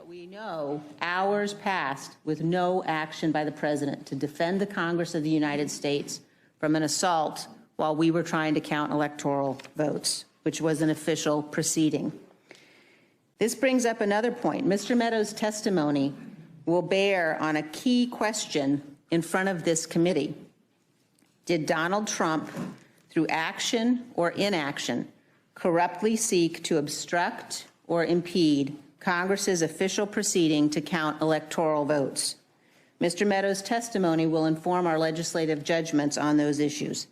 But we know hours passed with no action by the president to defend the Congress of the United States from an assault while we were trying to count electoral votes, which was an official proceeding. This brings up another point. Mr. Meadows' testimony will bear on a key question in front of this committee. Did Donald Trump, through action or inaction, corruptly seek to obstruct or impede Congress's official proceeding to count electoral votes? Mr. Meadows' testimony will inform our legislative judgments on those issues.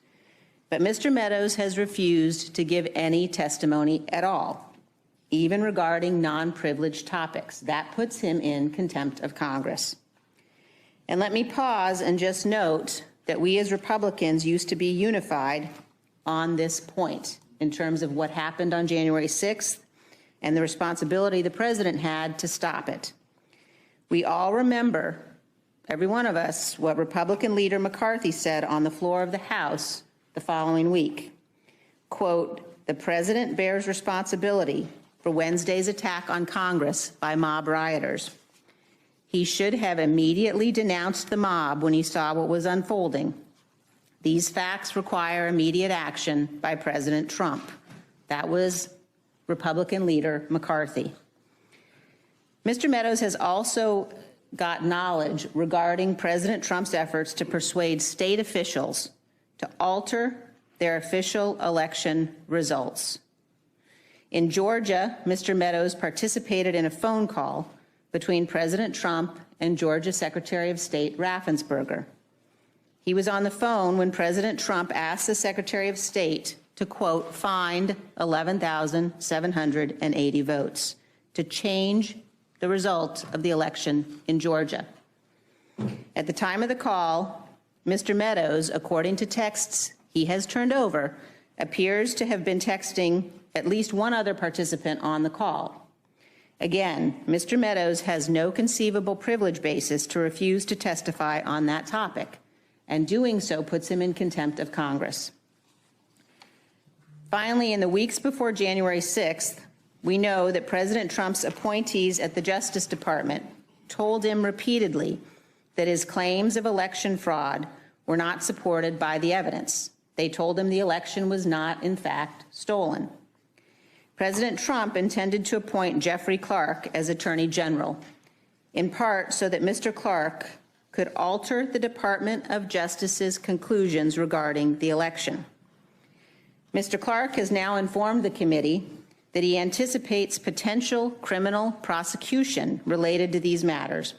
But Mr. Meadows has refused to give any testimony at all, even regarding non-privileged topics. That puts him in contempt of Congress. And let me pause and just note that we as Republicans used to be unified on this point in terms of what happened on January 6th and the responsibility the president had to stop it. We all remember, every one of us, what Republican leader McCarthy said on the floor of the House the following week. Quote, "The president bears responsibility for Wednesday's attack on Congress by mob rioters. He should have immediately denounced the mob when he saw what was unfolding. These facts require immediate action by President Trump." That was Republican leader McCarthy. Mr. Meadows has also got knowledge regarding President Trump's efforts to persuade state officials to alter their official election results. In Georgia, Mr. Meadows participated in a phone call between President Trump and Georgia Secretary of State Raffensperger. He was on the phone when President Trump asked the Secretary of State to, quote, find 11,780 votes to change the result of the election in Georgia. At the time of the call, Mr. Meadows, according to texts he has turned over, appears to have been texting at least one other participant on the call. Again, Mr. Meadows has no conceivable privilege basis to refuse to testify on that topic, and doing so puts him in contempt of Congress. Finally, in the weeks before January 6th, we know that President Trump's appointees at the Justice Department told him repeatedly that his claims of election fraud were not supported by the evidence. They told him the election was not, in fact, stolen. President Trump intended to appoint Jeffrey Clark as Attorney General, in part so that Mr. Clark could alter the Department of Justice's conclusions regarding the election. Mr. Clark has now informed the committee that he anticipates potential criminal prosecution related to these matters,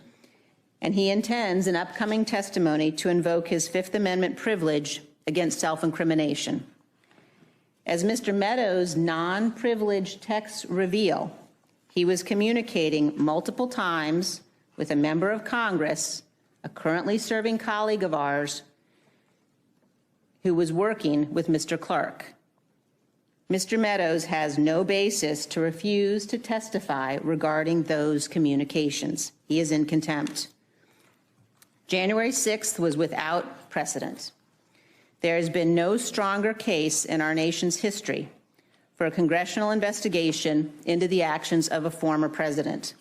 and he intends in upcoming testimony to invoke his Fifth Amendment privilege against self-incrimination. As Mr. Meadows' non-privileged texts reveal, he was communicating multiple times with a member of Congress, a currently serving colleague of ours, who was working with Mr. Clark. Mr. Meadows has no basis to refuse to testify regarding those communications. He is in contempt. January 6th was without precedent. There has been no stronger case in our nation's history for a congressional investigation into the actions of a former president.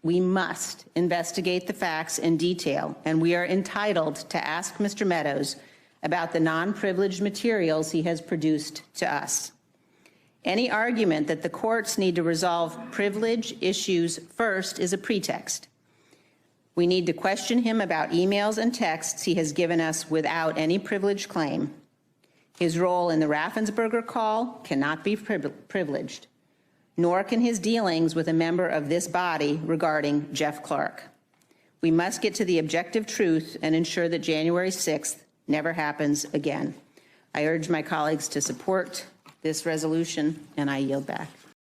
We must investigate the facts in detail, and we are entitled to ask Mr. Meadows about the non-privileged materials he has produced to us. Any argument that the courts need to resolve privilege issues first is a pretext. We need to question him about emails and texts he has given us without any privilege claim. His role in the Raffensperger call cannot be privileged, nor can his dealings with a member of this body regarding Jeff Clark. We must get to the objective truth and ensure that January 6th never happens again. I urge my colleagues to support this resolution, and I yield back.